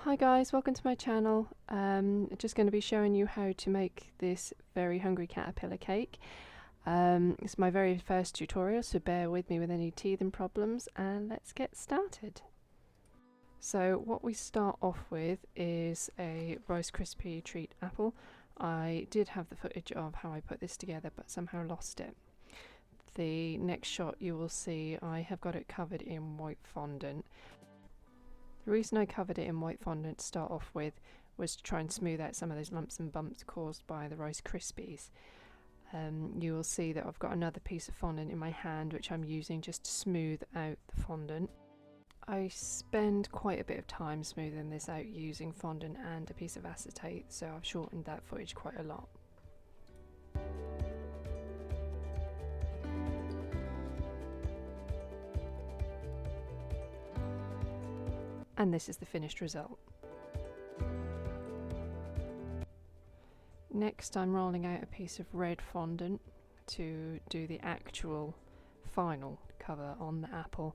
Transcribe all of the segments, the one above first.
Hi guys, welcome to my channel. Just going to be showing you how to make this very hungry caterpillar cake. It's my very first tutorial, so bear with me with any teething problems and let's get started. So what we start off with is a Rice Krispie treat apple. I did have the footage of how I put this together but somehow lost it. The next shot you will see I have got it covered in white fondant. The reason I covered it in white fondant to start off with was to try and smooth out some of those lumps and bumps caused by the Rice Krispies. You will see that I've got another piece of fondant in my hand which I'm using just to smooth out the fondant. I spend quite a bit of time smoothing this out using fondant and a piece of acetate, so I've shortened that footage quite a lot. And this is the finished result. Next I'm rolling out a piece of red fondant to do the actual final cover on the apple.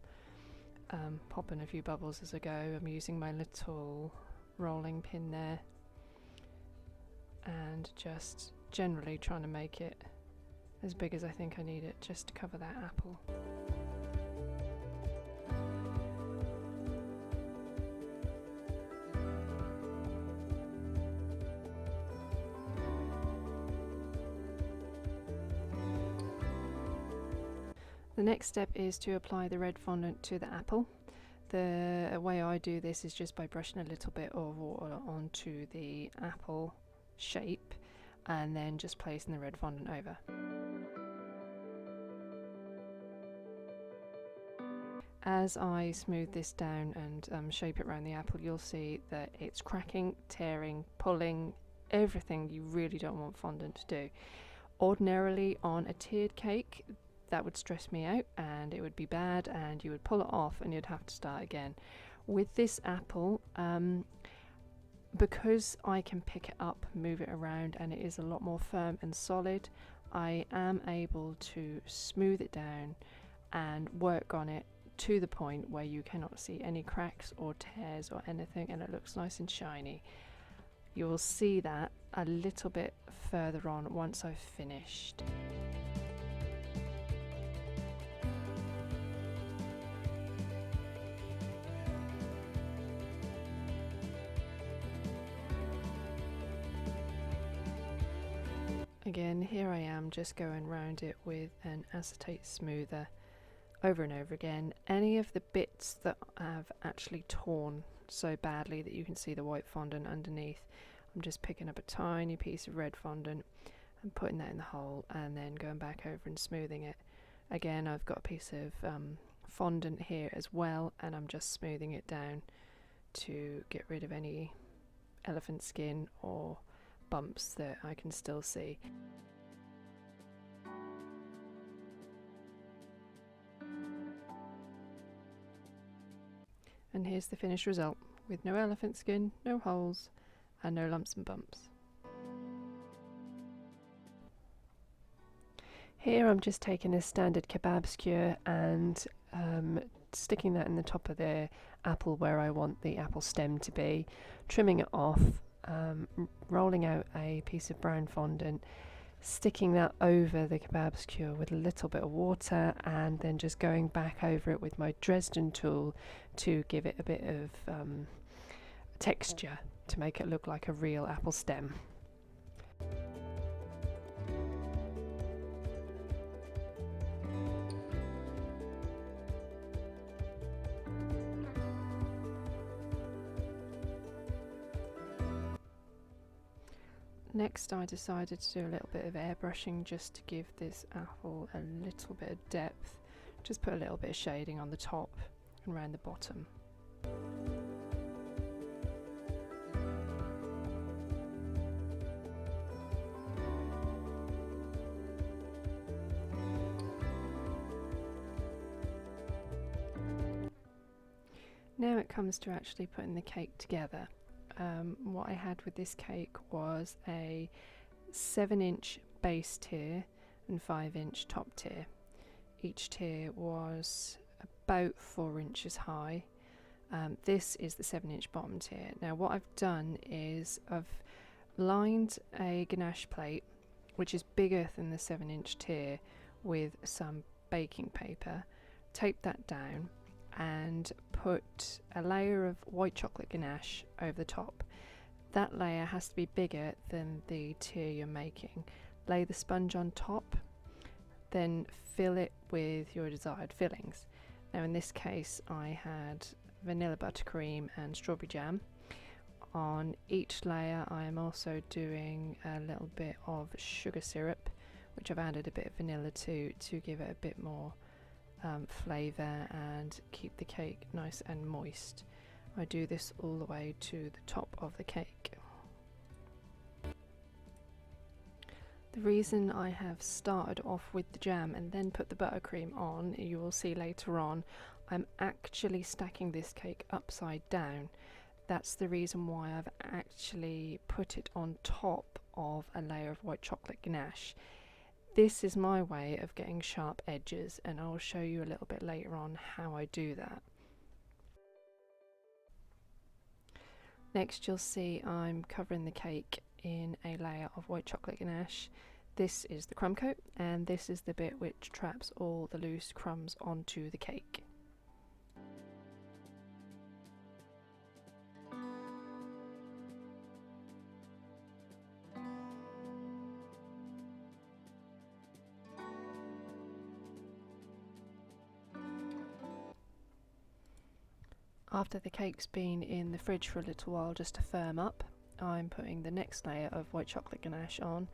Popping a few bubbles as I go. I'm using my little rolling pin there and just generally trying to make it as big as I think I need it just to cover that apple. The next step is to apply the red fondant to the apple. The way I do this is just by brushing a little bit of water onto the apple shape and then just placing the red fondant over. As I smooth this down and shape it around the apple, you'll see that it's cracking, tearing, pulling, everything you really don't want fondant to do. Ordinarily on a tiered cake, that would stress me out and it would be bad and you would pull it off and you'd have to start again. With this apple, because I can pick it up, move it around, and it is a lot more firm and solid, I am able to smooth it down and work on it to the point where you cannot see any cracks or tears or anything, and it looks nice and shiny. You will see that a little bit further on once I've finished. Again, here I am just going around it with an acetate smoother over and over again. Any of the bits that have actually torn so badly that you can see the white fondant underneath, I'm just picking up a tiny piece of red fondant and putting that in the hole and then going back over and smoothing it. Again, I've got a piece of fondant here as well and I'm just smoothing it down to get rid of any elephant skin or bumps that I can still see. And here's the finished result with no elephant skin, no holes and no lumps and bumps. Here I'm just taking a standard kebab skewer and sticking that in the top of the apple where I want the apple stem to be, trimming it off, rolling out a piece of brown fondant, sticking that over the kebab skewer with a little bit of water and then just going back over it with my Dresden tool to give it a bit of texture to make it look like a real apple stem. Next I decided to do a little bit of airbrushing just to give this apple a little bit of depth. Just put a little bit of shading on the top and around the bottom. Now it comes to actually putting the cake together. What I had with this cake was a 7-inch base tier and 5-inch top tier. Each tier was about 4 inches high This is the 7-inch bottom tier. Now what I've done is I've lined a ganache plate which is bigger than the 7-inch tier with some baking paper, taped that down and put a layer of white chocolate ganache over the top. That layer has to be bigger than the tier you're making. Lay the sponge on top, then fill it with your desired fillings. Now in this case I had vanilla buttercream and strawberry jam. On each layer I am also doing a little bit of sugar syrup, which I've added a bit of vanilla to give it a bit more flavour and keep the cake nice and moist. I do this all the way to the top of the cake. The reason I have started off with the jam and then put the buttercream on, you will see later on, I'm actually stacking this cake upside down. That's the reason why I've actually put it on top of a layer of white chocolate ganache. This is my way of getting sharp edges, and I'll show you a little bit later on how I do that. Next you'll see I'm covering the cake in a layer of white chocolate ganache. This is the crumb coat, and this is the bit which traps all the loose crumbs onto the cake. After the cake's been in the fridge for a little while just to firm up, I'm putting the next layer of white chocolate ganache on.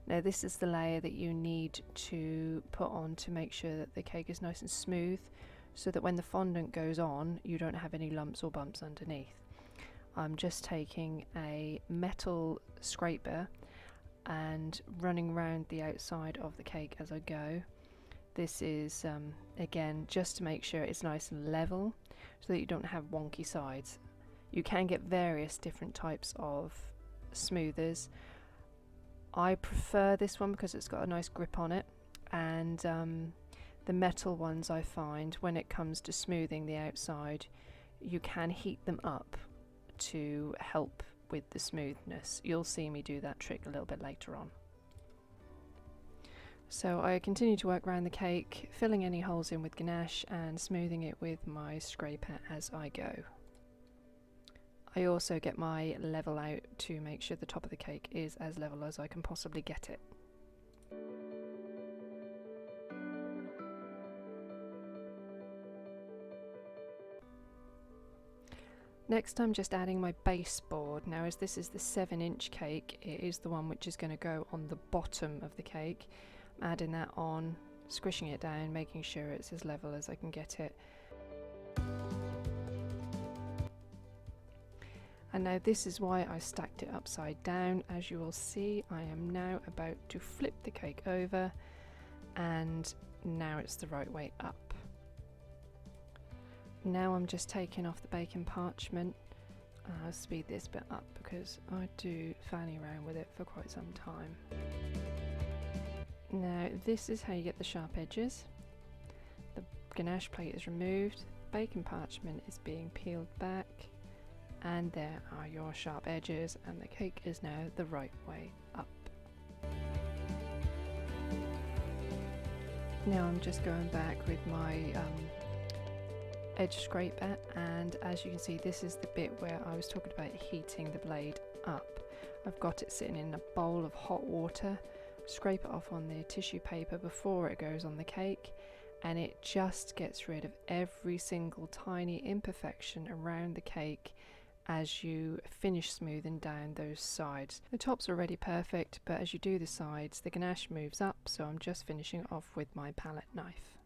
Now this is the layer that you need to put on to make sure that the cake is nice and smooth, so that when the fondant goes on you don't have any lumps or bumps underneath. I'm just taking a metal scraper and running around the outside of the cake as I go. This is again just to make sure it's nice and level so that you don't have wonky sides. You can get various different types of smoothers. I prefer this one because it's got a nice grip on it, and the metal ones I find when it comes to smoothing the outside you can heat them up to help with the smoothness. You'll see me do that trick a little bit later on. So I continue to work around the cake, filling any holes in with ganache and smoothing it with my scraper as I go. I also get my level out to make sure the top of the cake is as level as I can possibly get it. Next I'm just adding my base board. Now as this is the 7-inch cake, it is the one which is going to go on the bottom of the cake. I'm adding that on, squishing it down, making sure it's as level as I can get it. And now this is why I stacked it upside down. As you will see, I am now about to flip the cake over, and now it's the right way up. Now I'm just taking off the baking parchment. I'll speed this bit up because I do fanny around with it for quite some time. Now this is how you get the sharp edges. The ganache plate is removed, baking parchment is being peeled back, and there are your sharp edges, and the cake is now the right way up. Now I'm just going back with my edge scraper, and as you can see this is the bit where I was talking about heating the blade up. I've got it sitting in a bowl of hot water. Scrape it off on the tissue paper before it goes on the cake, and it just gets rid of every single tiny imperfection around the cake as you finish smoothing down those sides. The top's already perfect, but as you do the sides the ganache moves up, so I'm just finishing it off with my palette knife.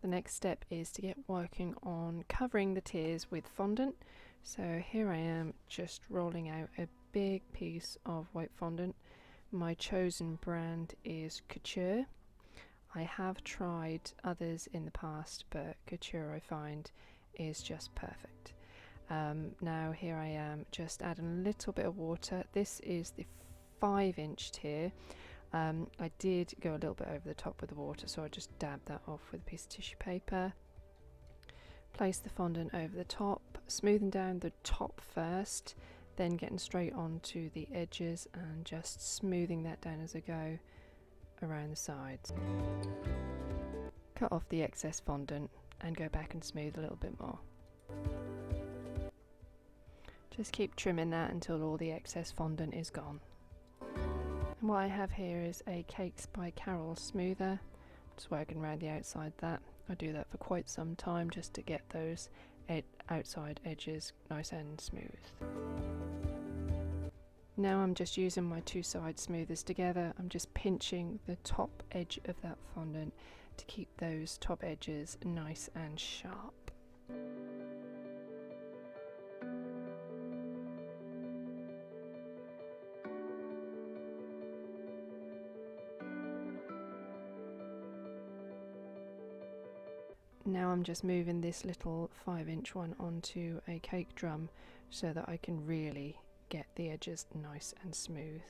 The next step is to get working on covering the tiers with fondant. So here I am just rolling out a big piece of white fondant. My chosen brand is Couture. I have tried others in the past, but Couture I find is just perfect. Now here I am just adding a little bit of water. This is the 5-inch tier. I did go a little bit over the top with the water, so I just dabbed that off with a piece of tissue paper. Place the fondant over the top, smoothing down the top first, then getting straight onto the edges and just smoothing that down as I go around the sides. Cut off the excess fondant and go back and smooth a little bit more. Just keep trimming that until all the excess fondant is gone. And what I have here is a Cakes by Carol smoother. Just working around the outside that. I do that for quite some time just to get those outside edges nice and smooth. Now I'm just using my two side smoothers together. I'm just pinching the top edge of that fondant to keep those top edges nice and sharp. Now I'm just moving this little 5-inch one onto a cake drum so that I can really get the edges nice and smooth.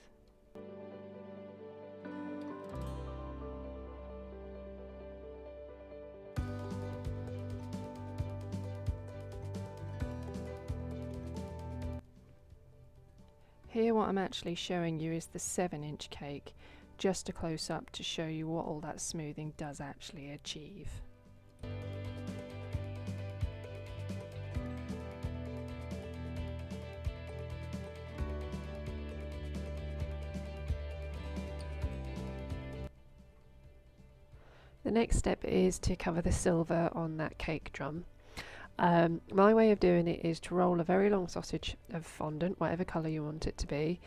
Here what I'm actually showing you is the 7-inch cake, just a close up to show you what all that smoothing does actually achieve. The next step is to cover the silver on that cake drum. My way of doing it is to roll a very long sausage of fondant, whatever colour you want it to be.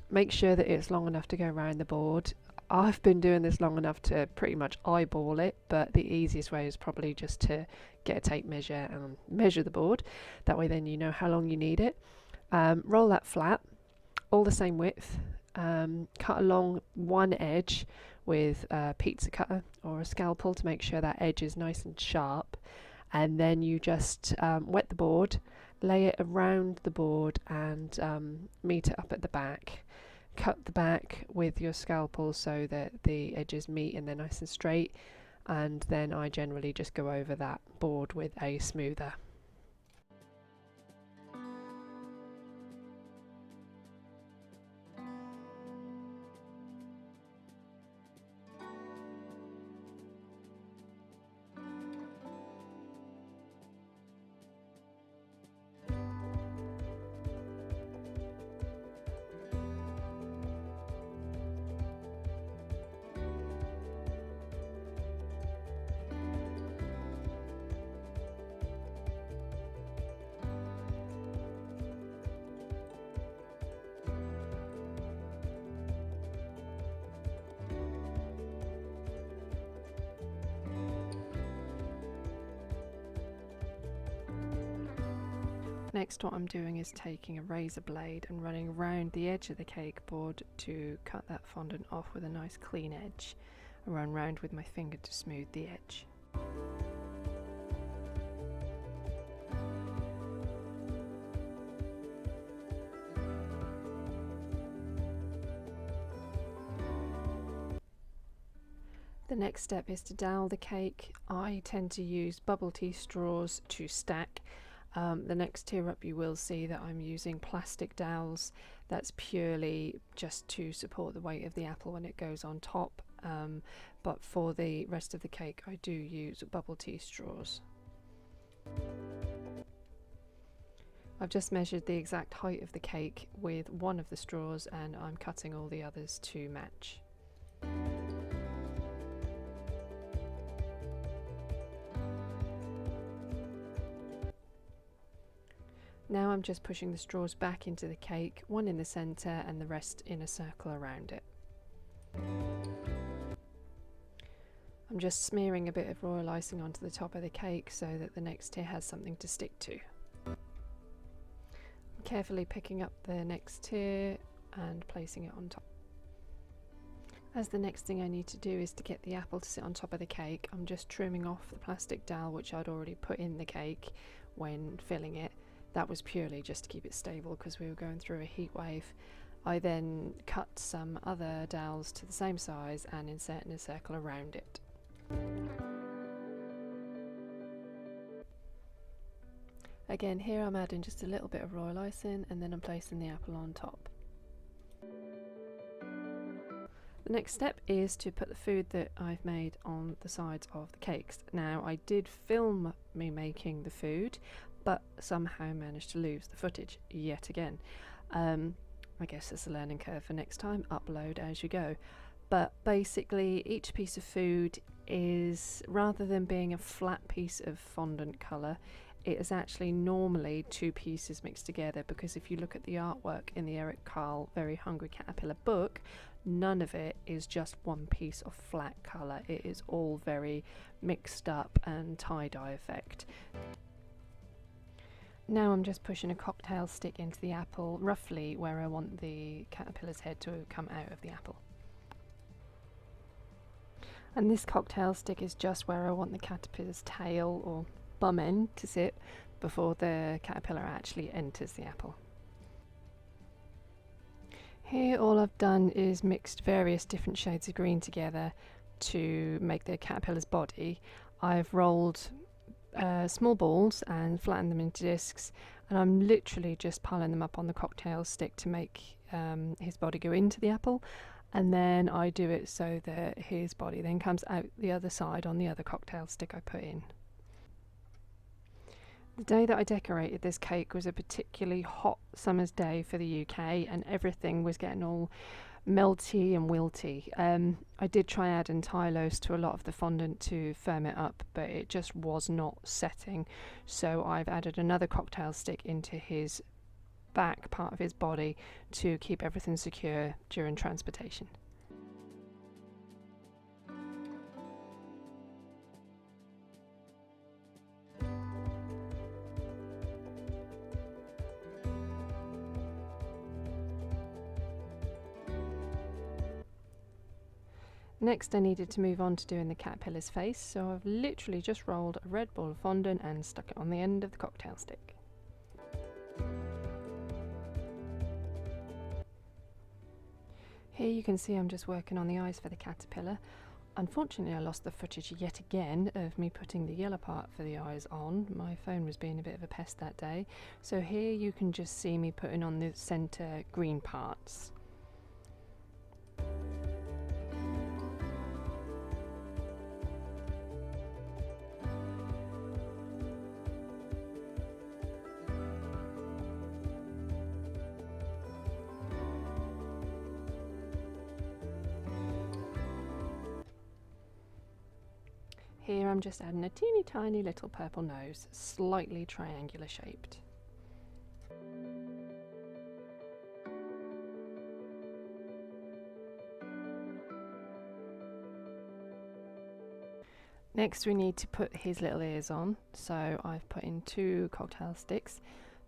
Make sure that it's long enough to go around the board. I've been doing this long enough to pretty much eyeball it, but the easiest way is probably just to get a tape measure and measure the board. That way then you know how long you need it. Roll that flat, all the same width. Cut along one edge with a pizza cutter or a scalpel to make sure that edge is nice and sharp, and then you just wet the board, lay it around the board and meet it up at the back. Cut the back with your scalpel so that the edges meet and they're nice and straight, and then I generally just go over that board with a smoother. Next, what I'm doing is taking a razor blade and running around the edge of the cake board to cut that fondant off with a nice clean edge. I run round with my finger to smooth the edge. The next step is to dowel the cake. I tend to use bubble tea straws to stack. The next tier up you will see that I'm using plastic dowels. That's purely just to support the weight of the apple when it goes on top, but for the rest of the cake I do use bubble tea straws. I've just measured the exact height of the cake with one of the straws and I'm cutting all the others to match. Now I'm just pushing the straws back into the cake, one in the centre and the rest in a circle around it. I'm just smearing a bit of royal icing onto the top of the cake so that the next tier has something to stick to. I'm carefully picking up the next tier and placing it on top. As the next thing I need to do is to get the apple to sit on top of the cake, I'm just trimming off the plastic dowel which I'd already put in the cake when filling it. That was purely just to keep it stable because we were going through a heat wave. I then cut some other dowels to the same size and insert in a circle around it. Again, here I'm adding just a little bit of royal icing and then I'm placing the apple on top. The next step is to put the food that I've made on the sides of the cakes. Now, I did film me making the food, but somehow managed to lose the footage yet again. I guess it's a learning curve for next time, upload as you go. But basically each piece of food is, rather than being a flat piece of fondant colour, it is actually normally two pieces mixed together, because if you look at the artwork in the Eric Carle Very Hungry Caterpillar book, none of it is just one piece of flat colour. It is all very mixed up and tie-dye effect. Now I'm just pushing a cocktail stick into the apple, roughly where I want the caterpillar's head to come out of the apple. And this cocktail stick is just where I want the caterpillar's tail or bum end to sit before the caterpillar actually enters the apple. Here all I've done is mixed various different shades of green together to make the caterpillar's body. I've rolled small balls and flattened them into discs, and I'm literally just piling them up on the cocktail stick to make his body go into the apple, and then I do it so that his body then comes out the other side on the other cocktail stick I put in. The day that I decorated this cake was a particularly hot summer's day for the UK, and everything was getting all melty and wilty. I did try adding Tylose to a lot of the fondant to firm it up, but it just was not setting, so I've added another cocktail stick into his back part of his body to keep everything secure during transportation. Next I needed to move on to doing the caterpillar's face, so I've literally just rolled a red ball of fondant and stuck it on the end of the cocktail stick. Here you can see I'm just working on the eyes for the caterpillar. Unfortunately I lost the footage yet again of me putting the yellow part for the eyes on. My phone was being a bit of a pest that day, so here you can just see me putting on the centre green parts. Here I'm just adding a teeny tiny little purple nose, slightly triangular shaped. Next we need to put his little ears on, so I've put in 2 cocktail sticks,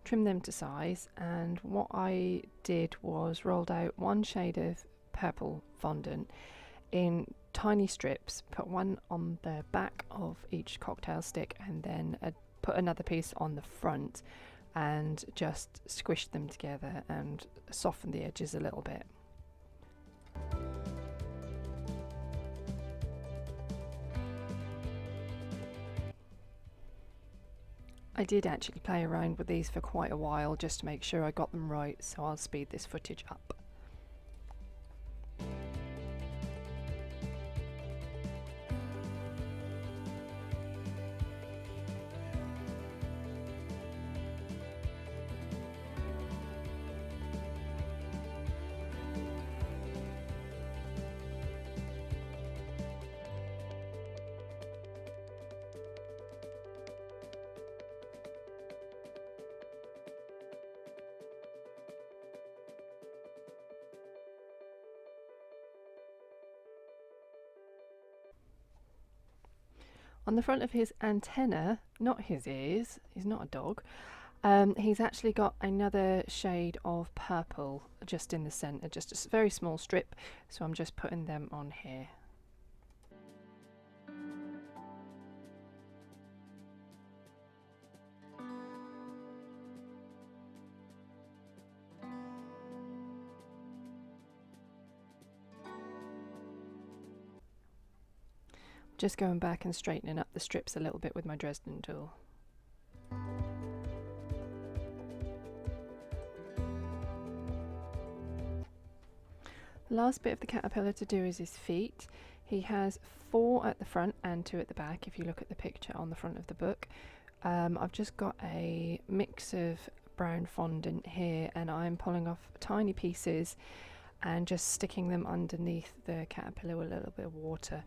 trimmed them to size, and what I did was rolled out 1 shade of purple fondant in tiny strips, put one on the back of each cocktail stick and then put another piece on the front, and just squished them together and softened the edges a little bit. I did actually play around with these for quite a while just to make sure I got them right, so I'll speed this footage up. On the front of his antenna, not his ears, he's not a dog, he's actually got another shade of purple just in the centre, just a very small strip, so I'm just putting them on here. Just going back and straightening up the strips a little bit with my Dresden tool. Last bit of the caterpillar to do is his feet. He has 4 at the front and 2 at the back if you look at the picture on the front of the book. I've just got a mix of brown fondant here and I'm pulling off tiny pieces and just sticking them underneath the caterpillar with a little bit of water.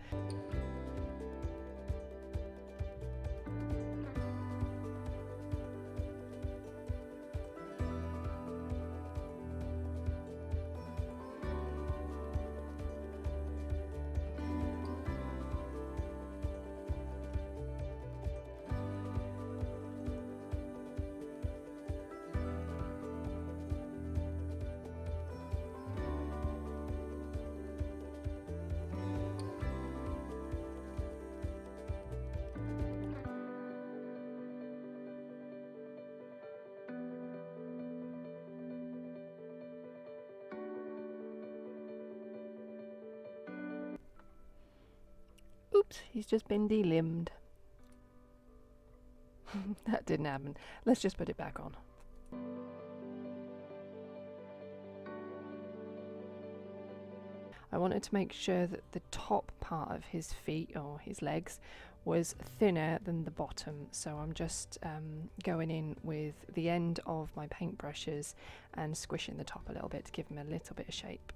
Oops, he's just been delimbed. That didn't happen. Let's just put it back on. I wanted to make sure that the top part of his feet or his legs was thinner than the bottom, so I'm just going in with the end of my paintbrushes and squishing the top a little bit to give him a little bit of shape.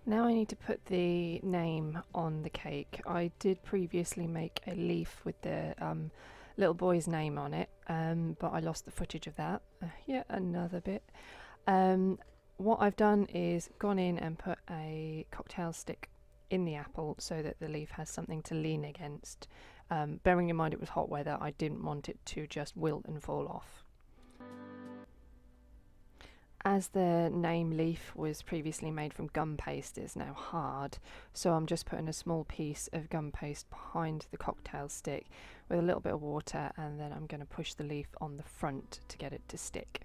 Now I need to put the name on the cake. I did previously make a leaf with the little boy's name on it, but I lost the footage of that. Yet another bit. What I've done is gone in and put a cocktail stick in the apple so that the leaf has something to lean against. Bearing in mind it was hot weather, I didn't want it to just wilt and fall off. As the name leaf was previously made from gum paste, it's now hard, so I'm just putting a small piece of gum paste behind the cocktail stick with a little bit of water, and then I'm going to push the leaf on the front to get it to stick.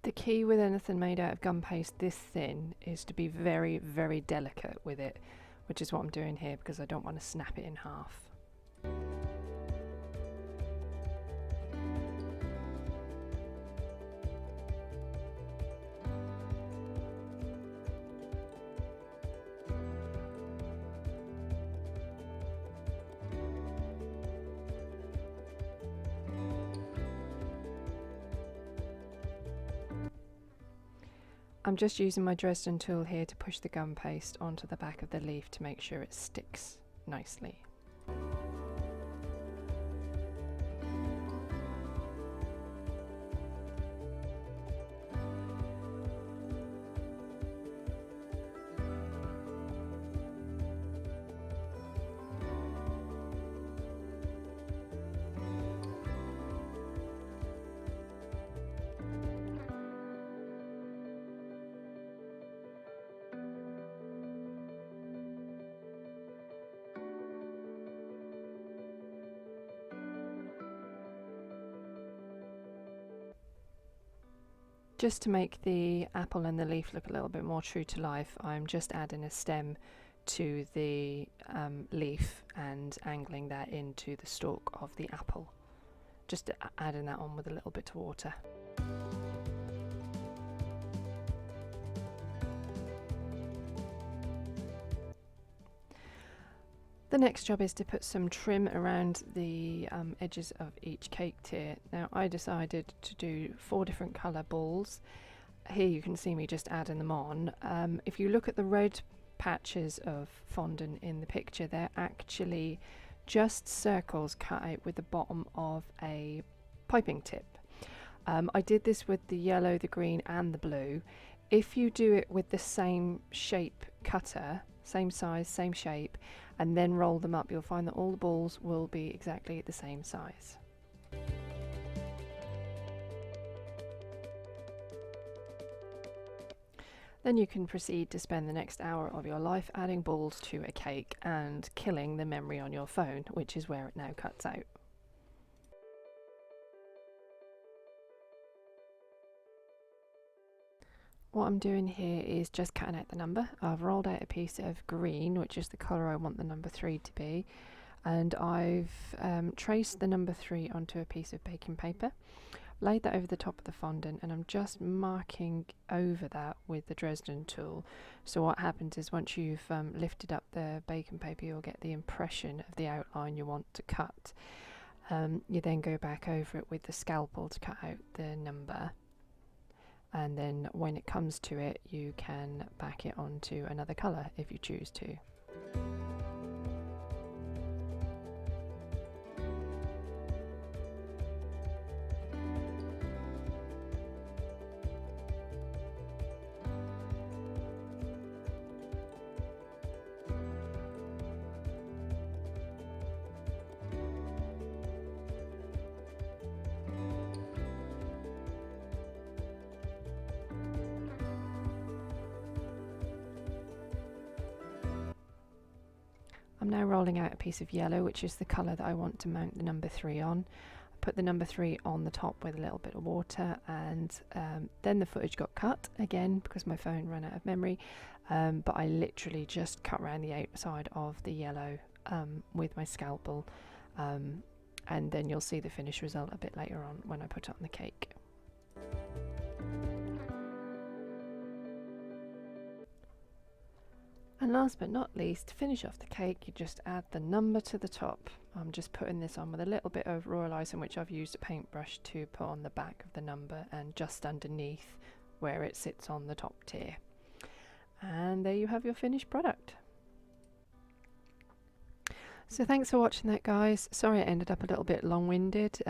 The key with anything made out of gum paste this thin is to be very, very delicate with it, which is what I'm doing here because I don't want to snap it in half. I'm just using my Dresden tool here to push the gum paste onto the back of the leaf to make sure it sticks nicely. Just to make the apple and the leaf look a little bit more true to life, I'm just adding a stem to the leaf and angling that into the stalk of the apple. Just adding that on with a little bit of water. The next job is to put some trim around the edges of each cake tier. Now I decided to do 4 different colour balls. Here you can see me just adding them on. If you look at the red patches of fondant in the picture, they're actually just circles cut out with the bottom of a piping tip. I did this with the yellow, the green and the blue. If you do it with the same shape cutter, same size, same shape, and then roll them up, you'll find that all the balls will be exactly the same size. Then you can proceed to spend the next hour of your life adding balls to a cake and killing the memory on your phone, which is where it now cuts out. What I'm doing here is just cutting out the number. I've rolled out a piece of green, which is the colour I want the number 3 to be, and I've traced the number 3 onto a piece of baking paper, laid that over the top of the fondant, and I'm just marking over that with the Dresden tool. So what happens is once you've lifted up the baking paper, you'll get the impression of the outline you want to cut. You then go back over it with the scalpel to cut out the number, and then when it comes to it, you can back it onto another colour if you choose to. I'm now rolling out a piece of yellow, which is the colour that I want to mount the number 3 on. I put the number 3 on the top with a little bit of water, and then the footage got cut again because my phone ran out of memory, but I literally just cut around the outside of the yellow with my scalpel, and then you'll see the finished result a bit later on when I put it on the cake. And last but not least, to finish off the cake, you just add the number to the top. I'm just putting this on with a little bit of royal ice, in which I've used a paintbrush to put on the back of the number and just underneath where it sits on the top tier. And there you have your finished product. So thanks for watching that, guys. Sorry it ended up a little bit long-winded.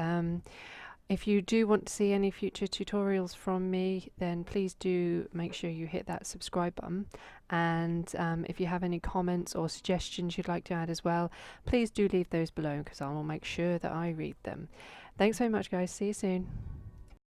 If you do want to see any future tutorials from me, then please do make sure you hit that subscribe button. And if you have any comments or suggestions you'd like to add as well, please do leave those below, because I will make sure that I read them. Thanks very much, guys. See you soon.